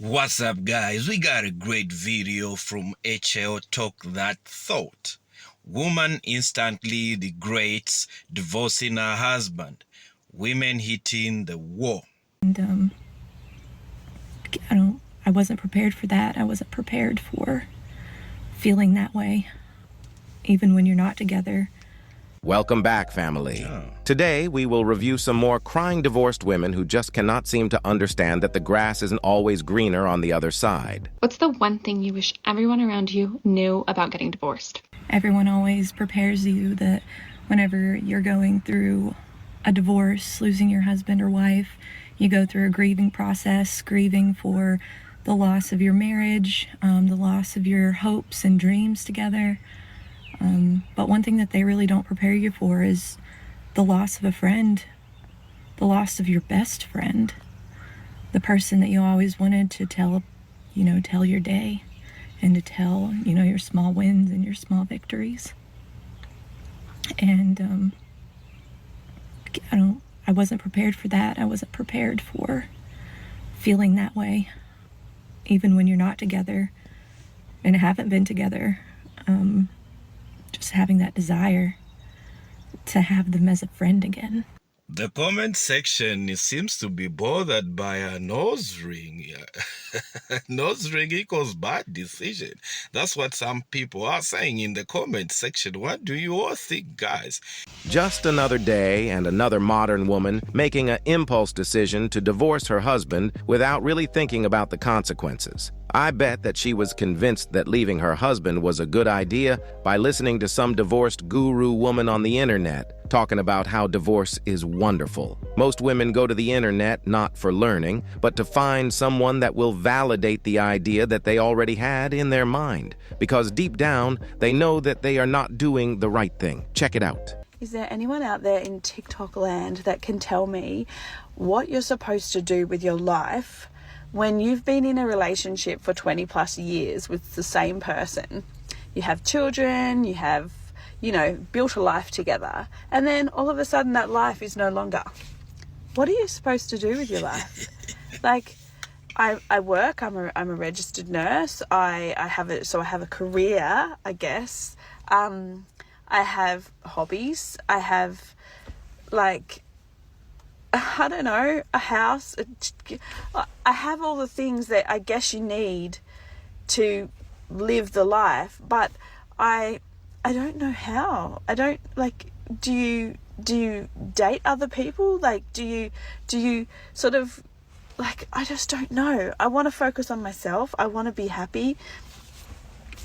What's up, guys? We got a great video from HL Talk That Thought. Woman instantly regrets divorcing her husband. Women hitting the wall. And I wasn't prepared for that. I wasn't prepared for feeling that way, even when you're not together. Welcome back, family. Today, we will review some more crying divorced women who just cannot seem to understand that the grass isn't always greener on the other side. What's the one thing you wish everyone around you knew about getting divorced? Everyone always prepares you that whenever you're going through a divorce, losing your husband or wife, you go through a grieving process, grieving for the loss of your marriage, the loss of your hopes and dreams together. But one thing that they really don't prepare you for is the loss of a friend, the loss of your best friend, the person that you always wanted to tell your day and to tell, your small wins and your small victories. And I wasn't prepared for that. I wasn't prepared for feeling that way, even when you're not together and haven't been together. Just having that desire to have them as a friend again. The comment section seems to be bothered by a nose ring. Nose ring equals bad decision. That's what some people are saying in the comment section. What do you all think, guys? Just another day and another modern woman making an impulse decision to divorce her husband without really thinking about the consequences. I bet that she was convinced that leaving her husband was a good idea by listening to some divorced guru woman on the internet talking about how divorce is wonderful. Most women go to the internet not for learning, but to find someone that will validate the idea that they already had in their mind, because deep down, they know that they are not doing the right thing. Check it out. Is there anyone out there in TikTok land that can tell me what you're supposed to do with your life when you've been in a relationship for 20 plus years with the same person? You have children, you have, built a life together, and then all of a sudden that life is no longer. What are you supposed to do with your life? Like, I work, I'm a registered nurse, I have a career, I guess. I have hobbies, I have, I don't know, a house. I have all the things that I guess you need to live the life, but I don't know how. I don't, do you date other people? Do you sort of, I just don't know. I want to focus on myself. I want to be happy.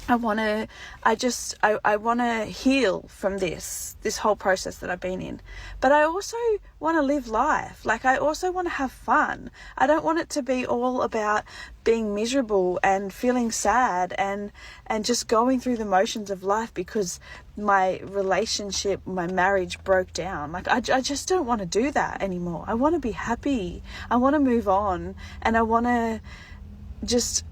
I want to heal from this whole process that I've been in. But I also want to live life. I also want to have fun. I don't want it to be all about being miserable and feeling sad and just going through the motions of life because my relationship, my marriage broke down. I just don't want to do that anymore. I want to be happy. I want to move on, and I want to just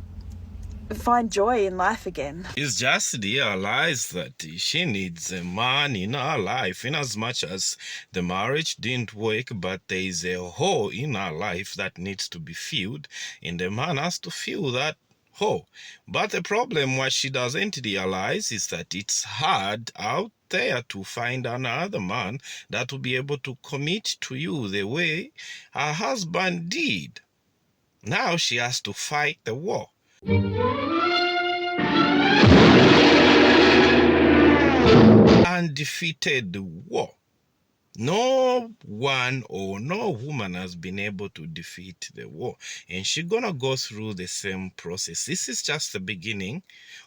find joy in life again. It's just realize that she needs a man in her life, in as much as the marriage didn't work, but there is a hole in her life that needs to be filled, and the man has to fill that hole. But the problem, what she doesn't realize, is that it's hard out there to find another man that will be able to commit to you the way her husband did. Now she has to fight the war. Undefeated war. No one or no woman has been able to defeat the war, and she's gonna go through the same process. This is just the beginning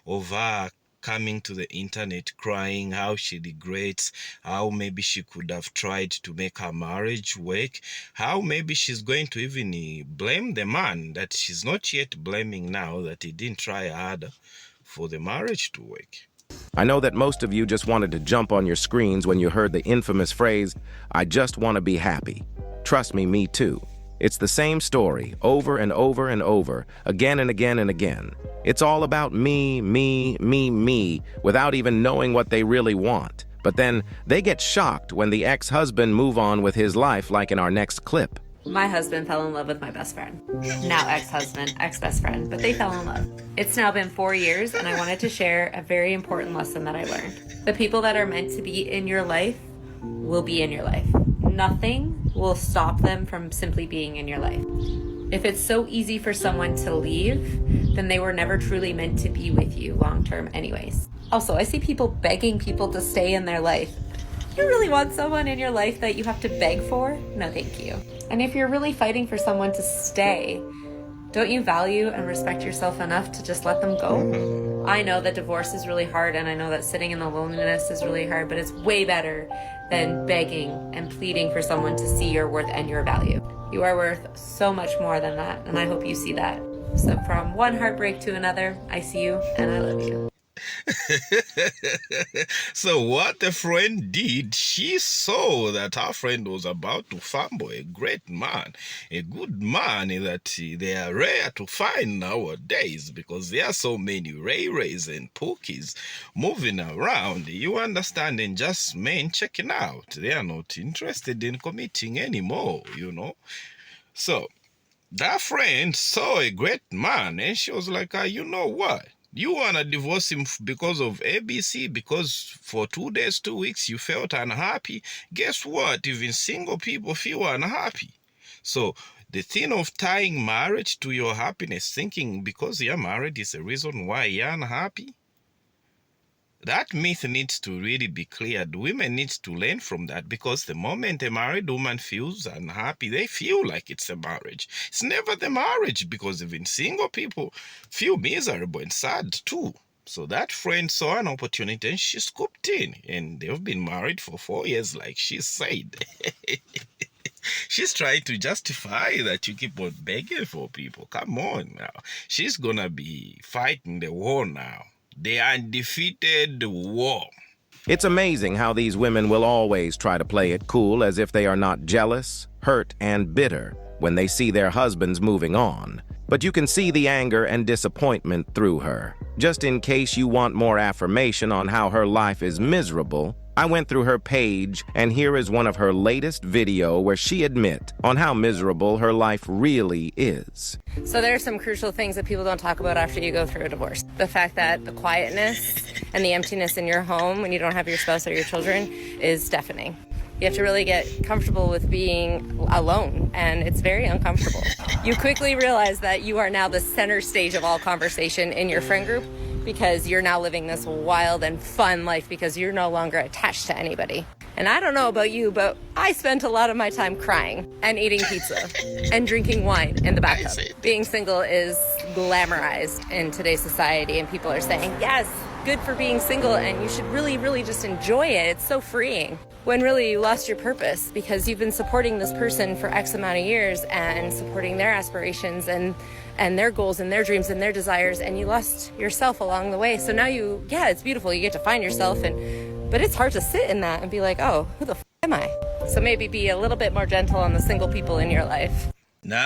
of her coming to the internet crying how she regrets, how maybe she could have tried to make her marriage work, how maybe she's going to even blame the man that she's not yet blaming now, that he didn't try harder for the marriage to work. I know that most of you just wanted to jump on your screens when you heard the infamous phrase, "I just want to be happy." Trust me too. It's the same story over and over and over, again and again and again. It's all about me, without even knowing what they really want. But then they get shocked when the ex-husband move on with his life, like in our next clip. My husband fell in love with my best friend. Now ex-husband, ex-best friend, but they fell in love. It's now been 4 years, and I wanted to share a very important lesson that I learned. The people that are meant to be in your life will be in your life. Nothing will stop them from simply being in your life. If it's so easy for someone to leave, then they were never truly meant to be with you long-term anyways. Also, I see people begging people to stay in their life. You really want someone in your life that you have to beg for? No, thank you. And if you're really fighting for someone to stay, don't you value and respect yourself enough to just let them go? I know that divorce is really hard, and I know that sitting in the loneliness is really hard, but it's way better than begging and pleading for someone to see your worth and your value. You are worth so much more than that, and I hope you see that. So from one heartbreak to another, I see you and I love you. So what the friend did, she saw that her friend was about to fumble a great man, a good man that they are rare to find nowadays because there are so many Ray-Rays and Pookies moving around. You understand, and just men checking out. They are not interested in committing anymore, you know. So that friend saw a great man and she was like, you know what? You want to divorce him because of ABC, because for 2 days, 2 weeks, you felt unhappy. Guess what? Even single people feel unhappy. So the thing of tying marriage to your happiness, thinking because you're married is the reason why you're unhappy, that myth needs to really be cleared. Women need to learn from that, because the moment a married woman feels unhappy, they feel like it's a marriage. It's never the marriage, because even single people feel miserable and sad too. So that friend saw an opportunity and she scooped in, and they've been married for 4 years, like she said. She's trying to justify that you keep on begging for people. Come on now. She's gonna be fighting the war now. The undefeated war. It's amazing how these women will always try to play it cool, as if they are not jealous, hurt, and bitter when they see their husbands moving on. But you can see the anger and disappointment through her. Just in case you want more affirmation on how her life is miserable, I went through her page, and here is one of her latest video where she admits on how miserable her life really is. So there are some crucial things that people don't talk about after you go through a divorce. The fact that the quietness and the emptiness in your home when you don't have your spouse or your children is deafening. You have to really get comfortable with being alone, and it's very uncomfortable. You quickly realize that you are now the center stage of all conversation in your friend group, because you're now living this wild and fun life because you're no longer attached to anybody. And I don't know about you, but I spent a lot of my time crying and eating pizza and drinking wine in the bathtub. Being single is glamorized in today's society, and people are saying, yes, good for being single, and you should really, really just enjoy it. It's so freeing. When really you lost your purpose because you've been supporting this person for X amount of years and supporting their aspirations and their goals and their dreams and their desires, and you lost yourself along the way. So now it's beautiful. You get to find yourself, but it's hard to sit in that and be like, oh, who the f am I? So maybe be a little bit more gentle on the single people in your life. No.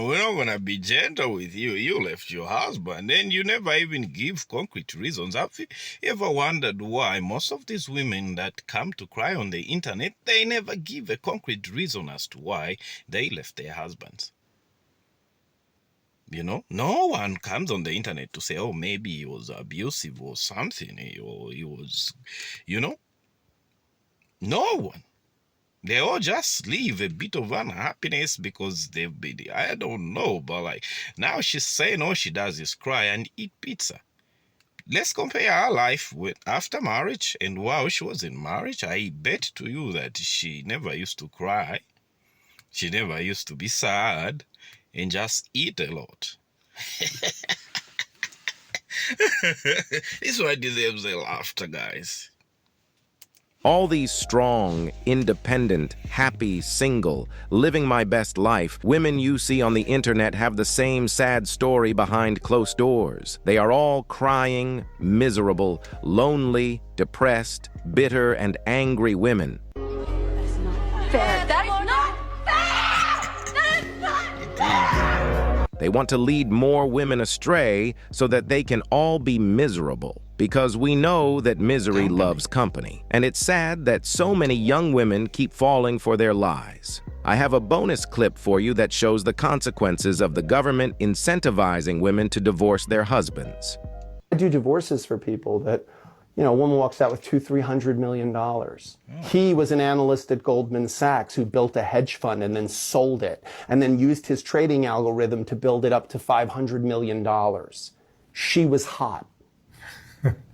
We're not going to be gentle with you. You left your husband and you never even give concrete reasons. Have you ever wondered why most of these women that come to cry on the internet, they never give a concrete reason as to why they left their husbands? You know, no one comes on the internet to say, oh, maybe he was abusive or something, or he was, you know, no one. They all just leave a bit of unhappiness because they've been, I don't know, but like now she's saying all she does is cry and eat pizza. Let's compare her life with after marriage and while she was in marriage. I bet to you that she never used to cry. She never used to be sad and just eat a lot. This one deserves a laughter, guys. All these strong, independent, happy, single, living my best life, women you see on the internet have the same sad story behind closed doors. They are all crying, miserable, lonely, depressed, bitter, and angry women. That's not fair. That is not fair! That is not fair! They want to lead more women astray so that they can all be miserable, because we know that misery loves company. And it's sad that so many young women keep falling for their lies. I have a bonus clip for you that shows the consequences of the government incentivizing women to divorce their husbands. I do divorces for people that, a woman walks out with $200-300 million. He was an analyst at Goldman Sachs who built a hedge fund and then sold it, and then used his trading algorithm to build it up to $500 million. She was hot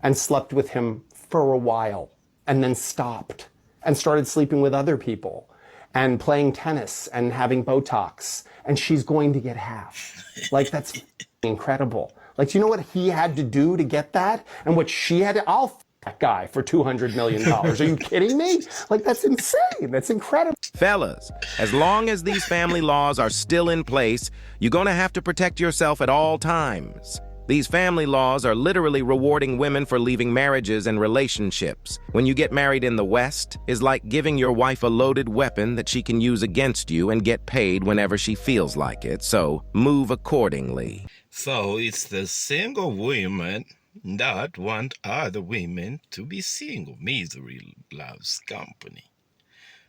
and slept with him for a while and then stopped and started sleeping with other people and playing tennis and having Botox, and she's going to get half. Like, that's incredible. Like, do you know what he had to do to get that? And what she had to, I'll f that guy for $200 million. Are you kidding me? Like, that's insane. That's incredible. Fellas, as long as these family laws are still in place, you're going to have to protect yourself at all times. These family laws are literally rewarding women for leaving marriages and relationships. When you get married in the West, it's like giving your wife a loaded weapon that she can use against you and get paid whenever she feels like it. So move accordingly. So it's the single women that want other women to be single. Misery loves company.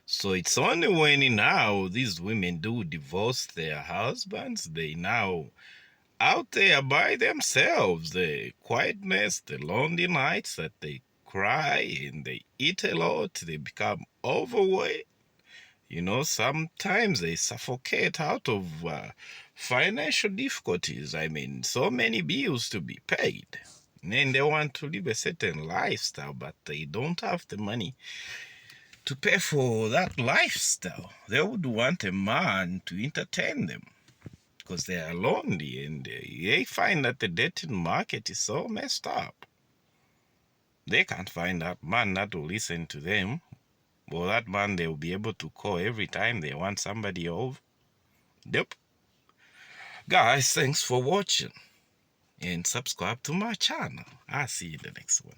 So it's only when now these women do divorce their husbands, they now out there by themselves, the quietness, the lonely nights that they cry and they eat a lot, they become overweight. Sometimes they suffocate out of financial difficulties. I mean, so many bills to be paid. And they want to live a certain lifestyle, but they don't have the money to pay for that lifestyle. They would want a man to entertain them because they are lonely, and they find that the dating market is so messed up. They can't find that man that will listen to them, or that man they will be able to call every time they want somebody over. Yep. Guys, thanks for watching, and subscribe to my channel. I'll see you in the next one.